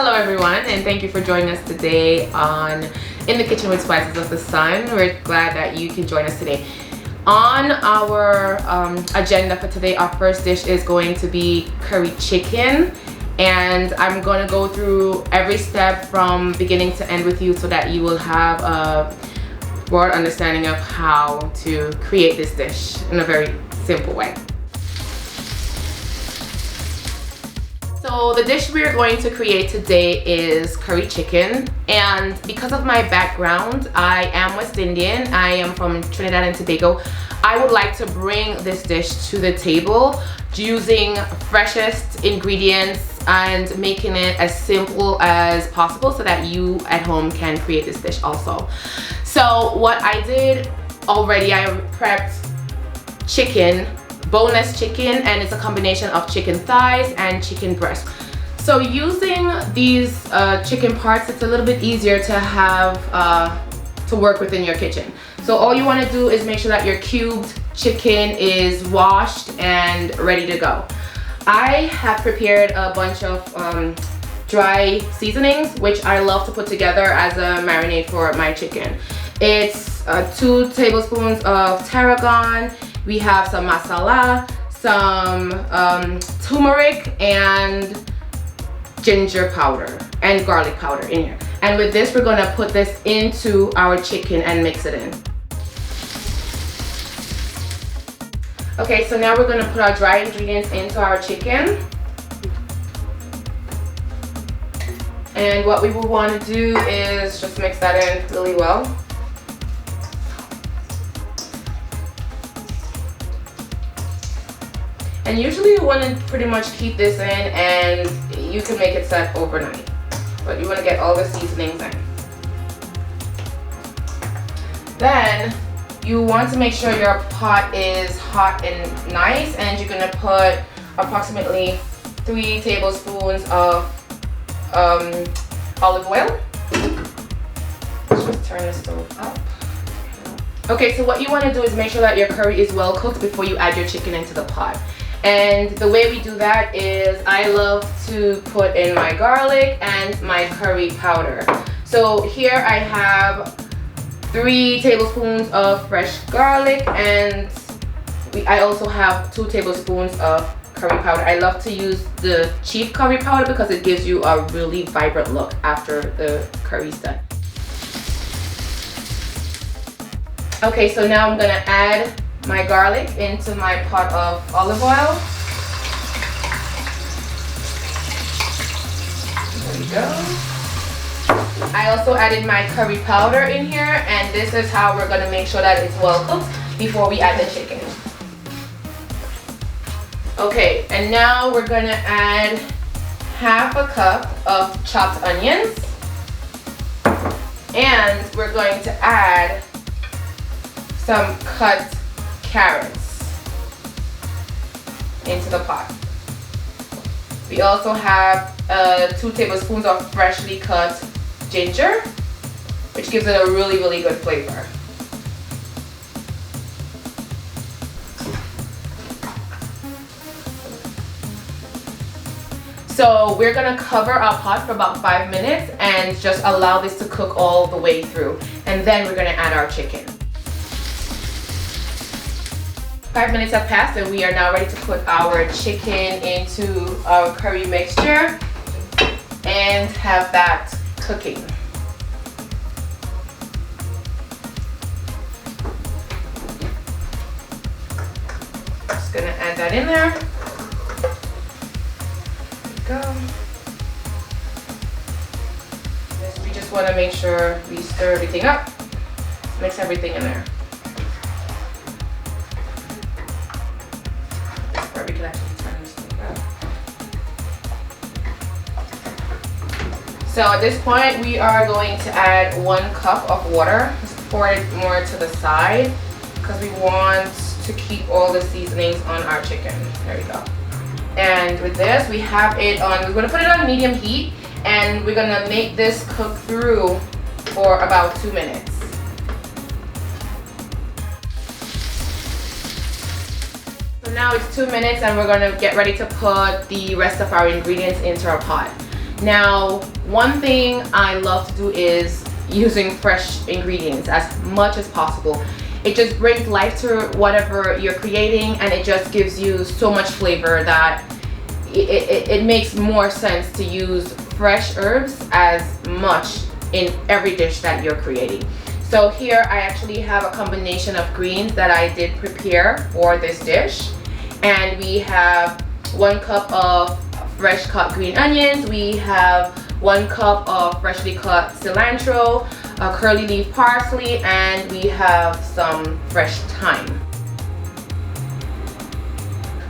Hello everyone, and thank you for joining us today on In the Kitchen with Spices of the Sun. We're glad that you can join us today. On our agenda for today, our first dish is going to be curry chicken, and I'm going to go through every step from beginning to end with you so that you will have a broad understanding of how to create this dish in a very simple way. So the dish we are going to create today is curry chicken, and because of my background, I am West Indian, I am from Trinidad and Tobago. I would like to bring this dish to the table using freshest ingredients and making it as simple as possible so that you at home can create this dish also. So what I did already, I prepped chicken, boneless chicken, and it's a combination of chicken thighs and chicken breast. So using these chicken parts, it's a little bit easier to have to work within your kitchen. So all you want to do is make sure that your cubed chicken is washed and ready to go. I have prepared a bunch of dry seasonings, which I love to put together as a marinade for my chicken. It's 2 tablespoons of tarragon. We have some masala, some turmeric, and ginger powder and garlic powder in here. And with this, we're gonna put this into our chicken and mix it in. Okay, so now we're gonna put our dry ingredients into our chicken. And what we will wanna do is just mix that in really well. And usually you want to pretty much keep this in and you can make it set overnight. But you want to get all the seasonings in. Then you want to make sure your pot is hot and nice, and you're going to put approximately 3 tablespoons of olive oil. Let's just turn the stove up. Okay, so what you want to do is make sure that your curry is well cooked before you add your chicken into the pot. And the way we do that is I love to put in my garlic and my curry powder. So here I have 3 tablespoons of fresh garlic, and I also have 2 tablespoons of curry powder. I love to use the cheap curry powder because it gives you a really vibrant look after the curry's done. Okay, so now I'm gonna add my garlic into my pot of olive oil. There we go. I also added my curry powder in here, and this is how we're going to make sure that it's well cooked before we add the chicken. Okay, and now we're going to add half a cup of chopped onions, and we're going to add some cut carrots into the pot. We also have 2 tablespoons of freshly cut ginger, which gives it a really good flavor. So we're gonna cover our pot for about 5 minutes and just allow this to cook all the way through, and then we're gonna add our chicken. 5 minutes have passed, and we are now ready to put our chicken into our curry mixture and have that cooking. Just gonna add that in there. There we go. We just want to make sure we stir everything up. Mix everything in there. So at this point, we are going to add 1 cup of water. Just pour it more to the side because we want to keep all the seasonings on our chicken. There we go. And with this, we have it on, we're going to put it on medium heat, and we're going to make this cook through for about 2 minutes. So now it's 2 minutes, and we're going to get ready to put the rest of our ingredients into our pot. Now, one thing I love to do is using fresh ingredients as much as possible. It just brings life to whatever you're creating, and it just gives you so much flavor that it makes more sense to use fresh herbs as much in every dish that you're creating. So here I actually have a combination of greens that I did prepare for this dish, and we have 1 cup of fresh cut green onions, we have 1 cup of freshly cut cilantro, curly leaf parsley, and we have some fresh thyme.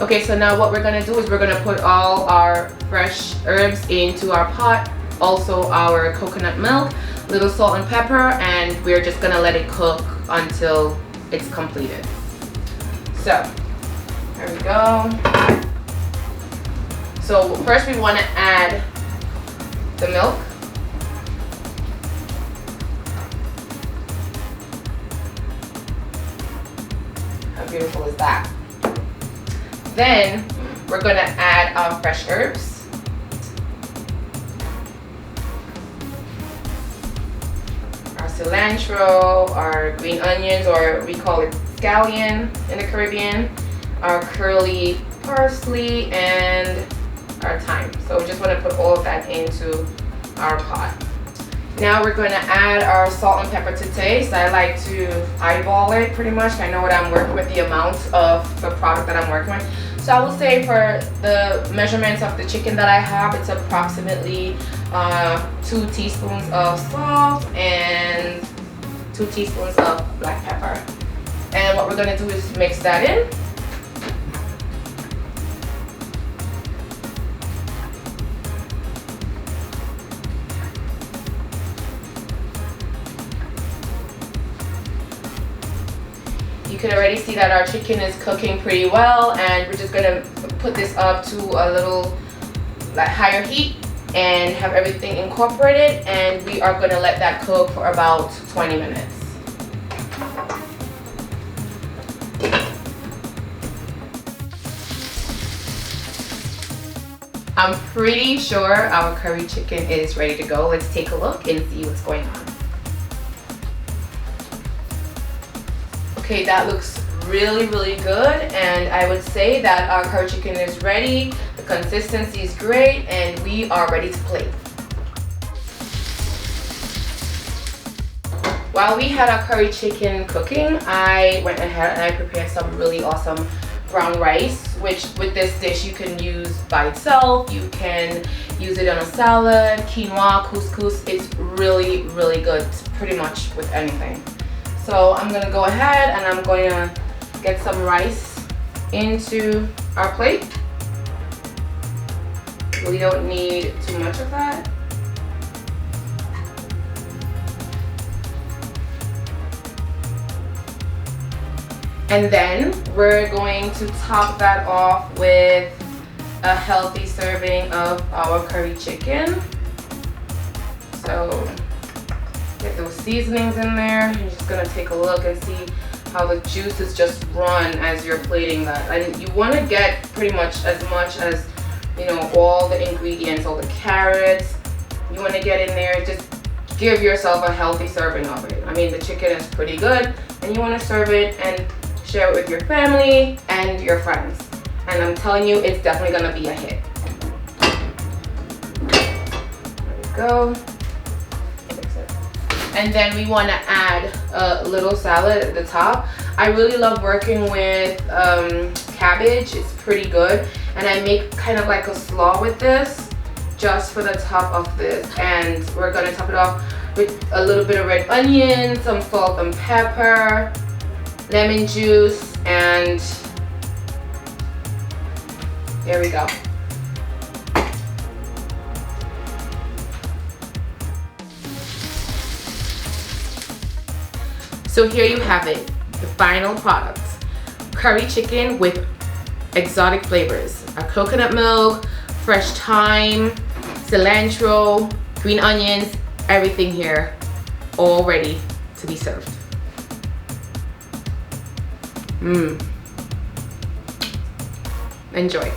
Okay, so now what we're gonna do is we're gonna put all our fresh herbs into our pot, also our coconut milk, little salt and pepper, and we're just gonna let it cook until it's completed. So, there we go. So first we wanna add the milk. How beautiful is that? Then we're gonna add our fresh herbs. Our cilantro, our green onions, or we call it scallion in the Caribbean, our curly parsley, and our thyme. So we just want to put all of that into our pot. Now we're going to add our salt and pepper to taste. I like to eyeball it pretty much. I know what I'm working with, the amount of the product that I'm working with. So I will say for the measurements of the chicken that I have, it's approximately 2 teaspoons of salt and 2 teaspoons of black pepper. And what we're going to do is mix that in. You can already see that our chicken is cooking pretty well, and we're just gonna put this up to a little higher heat and have everything incorporated, and we are gonna let that cook for about 20 minutes. I'm pretty sure our curry chicken is ready to go. Let's take a look and see what's going on. Okay, that looks really good, and I would say that our curry chicken is ready. The consistency is great, and we are ready to plate. While we had our curry chicken cooking, I went ahead and I prepared some really awesome brown rice, which with this dish you can use by itself. You can use it on a salad, quinoa, couscous. It's really good pretty much with anything. So I'm gonna go ahead and I'm going to get some rice into our plate. We don't need too much of that. And then we're going to top that off with a healthy serving of our curry chicken. So get those seasonings in there. You're just gonna take a look and see how the juices just run as you're plating that. And you want to get pretty much as you know, all the ingredients, all the carrots. You want to get in there. Just give yourself a healthy serving of it. I mean, the chicken is pretty good, and you want to serve it and share it with your family and your friends. And I'm telling you, it's definitely gonna be a hit. There we go. And then we want to add a little salad at the top. I really love working with cabbage. It's pretty good. And I make kind of like a slaw with this, just for the top of this. And we're gonna top it off with a little bit of red onion, some salt and pepper, lemon juice, and there we go. So here you have it, the final product. Curry chicken with exotic flavors. Our coconut milk, fresh thyme, cilantro, green onions, everything here, all ready to be served. Enjoy.